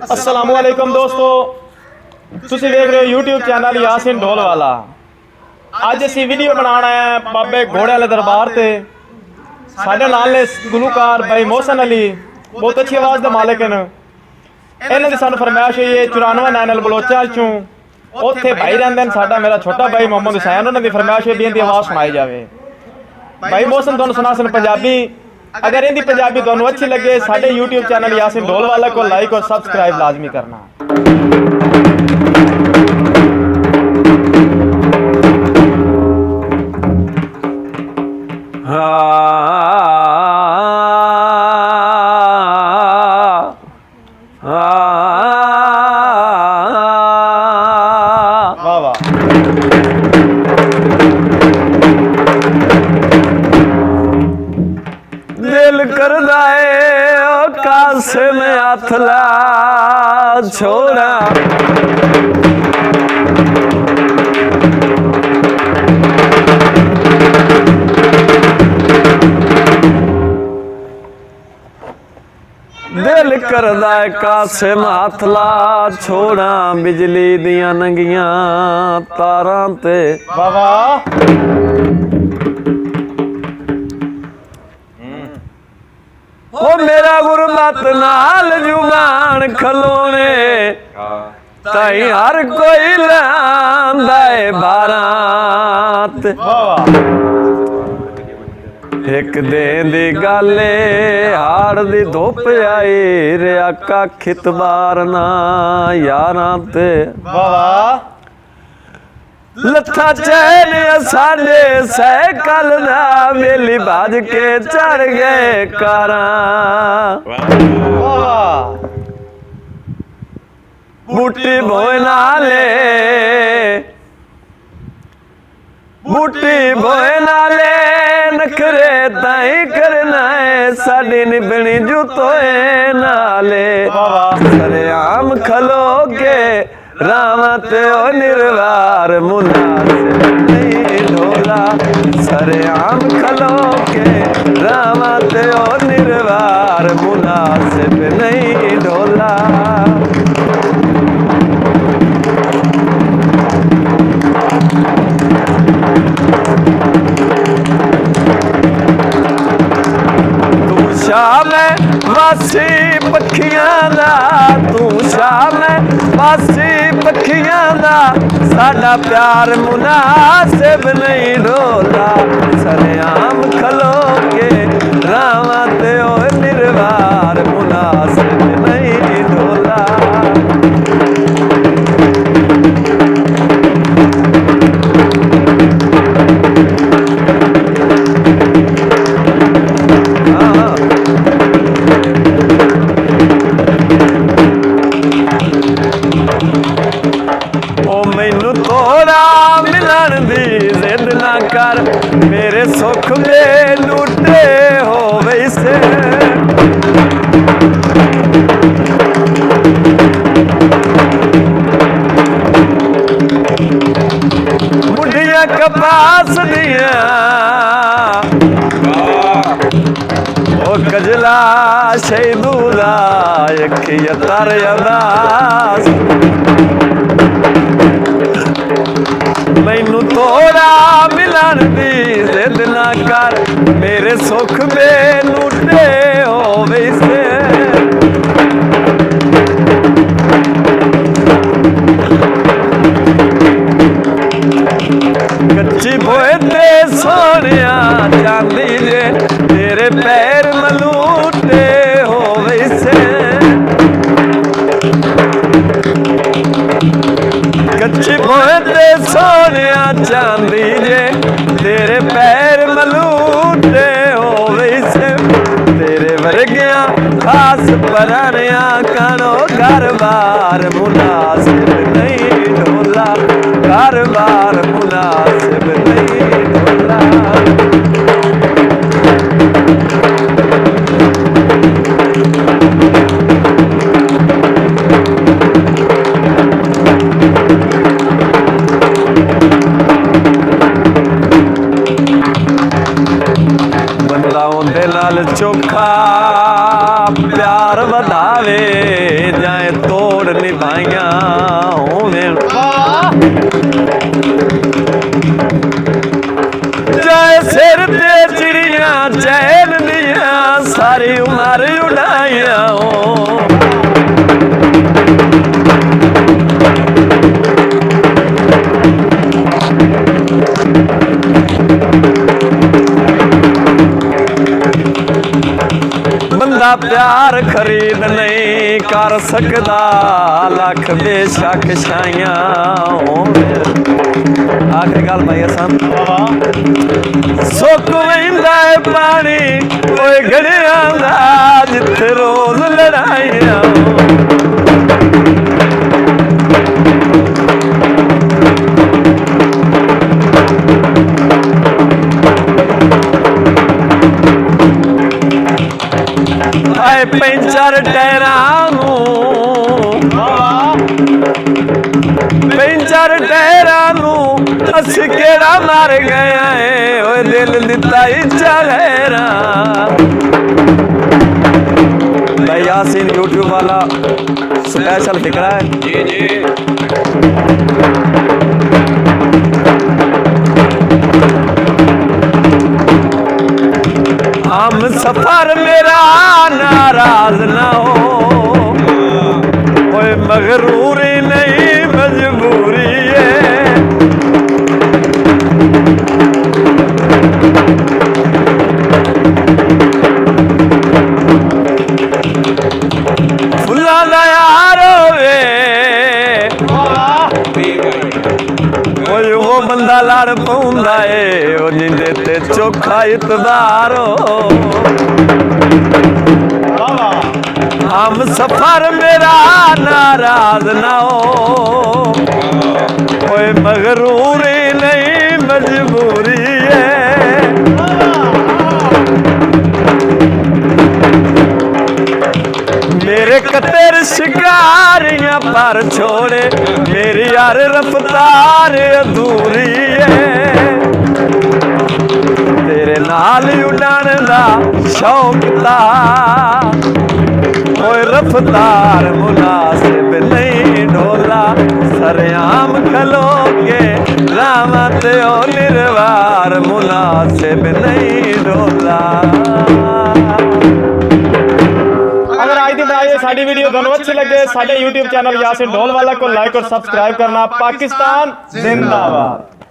अस्सलामुअलैकुम दोस्तों, तुसी देख रहे हो यूट्यूब चैनल यासिन ढोल वाला। अज असी वीडियो बनाना है बाबे घोड़े वाले दरबार से। साडे नाल ने गुलूकार भाई मोहसन अली, बहुत अच्छी आवाज़ के मालिक हैं। इन्हों की सानू फरमाइश हुई है 94 नैनल बलोचा चों उत्थे भाई रहिंदे हैं। साडा मेरा छोटा भाई मोहम्मद हुसैन, उन्होंने फरमाइश हुई इनकी आवाज़ सुनाई जाए। भाई मोहसन तुहानू सुना सन पंजाबी। अगर इनकी पंजाबी तुहानू अच्छी लगे, साडे यूट्यूब चैनल यासिन ढोल वाला को लाइक और सब्सक्राइब लाजमी करना। वाह वाह। दिल करदा है कासे में हथला छोड़ा, दिल करदा है कासे में हथला छोड़ा, बिजली दियां नंगियां तारां ते। वाह वाह। ओ मेरा गुरमत नाल जुबान खलोने, ताई हर कोई लांदा है बारात। एक दिन दी गल हाड़ दी धुप आई, रिया कख इतबार ना यारां ते। वाह लथा चैन साडे सैकल ना वेली बाज के चढ़ गए कारां। बूटी बोए नाले, बूटी बोए नाले नखरे ताई करना है, साडी निभनी जुतोए नाले। सरेआम खलो के रामत ओ निर्वार मुनासिब नहीं ढोला, सरेआम खलो के रामत ओ निर्वार मुनासिब नहीं ढोला। तू शाम वासी पखियां दा, तू शाम वासी पखियां दा, साडा प्यार मुनासिब नहीं ढोला, सरेआम खलो के रावां ते ओ निर्वार मुनासिब नहीं ढोला। मेरे सुख में लूटे हो वैसे, मुंडिया कपास दिया ओ कजला शहीदूदा यखिया तार अदास। मैनू थोड़ा मिलन दी जिद ना कर, मेरे सुख में लूटे हो वैसे। कच्ची बोए ते सोनिया चांदी जे, तेरे पैर मलूटे हो वैसे। कच्ची बोए ते सोनिया चांदी जे, तेरे पैर मलूटे हो वैसे। तेरे वर्गिया खास परानिया करो घर बार मुनासिब नहीं ढोला, घर बार मुनासिब नहीं ढोला। बंदाओं दे नाल चोखा प्यार वधावे जाए तो प्यार खरीद नहीं कर सकदा लख बेशक छाइयां आखिरी गल भाई असन सुक वहिंदा है पानी ओए घड़ियां दा जिथे रोज लड़ाइयां पंचर टहरानू अस केड़ा मार गया है ओए दिल दिता इच्छा गैरा भाई यासीन यूट्यूब वाला स्पेशल फिक्रा है जी जी हम सफर मेरा नाराज ना हो कोई मगरूरी नहीं मजबूरी है फुल्ला दा यार होवे कोई वो बंदा लड़ पौंदा है ओ जिंदे ते चोखा इतबार हो हम सफर मेरा नाराज ना हो कोई मगरूरी नहीं मजबूरी है मेरे कतेर शिकारियां पर छोड़े मेरी यार रफ्तार अधूरी है तेरे नाल उड़ान दा शौक दा कोई रफ्तार मुनासिब नहीं ढोला सरेआम खलो के रामत ओ निर्वार मुनासिब नहीं ढोला अगर आज दिन आए साड़ी वीडियो दोनों अच्छी लगे साढ़े YouTube चैनल यासिन ढोल वाला को लाइक और सब्सक्राइब करना। पाकिस्तान जिंदाबाद।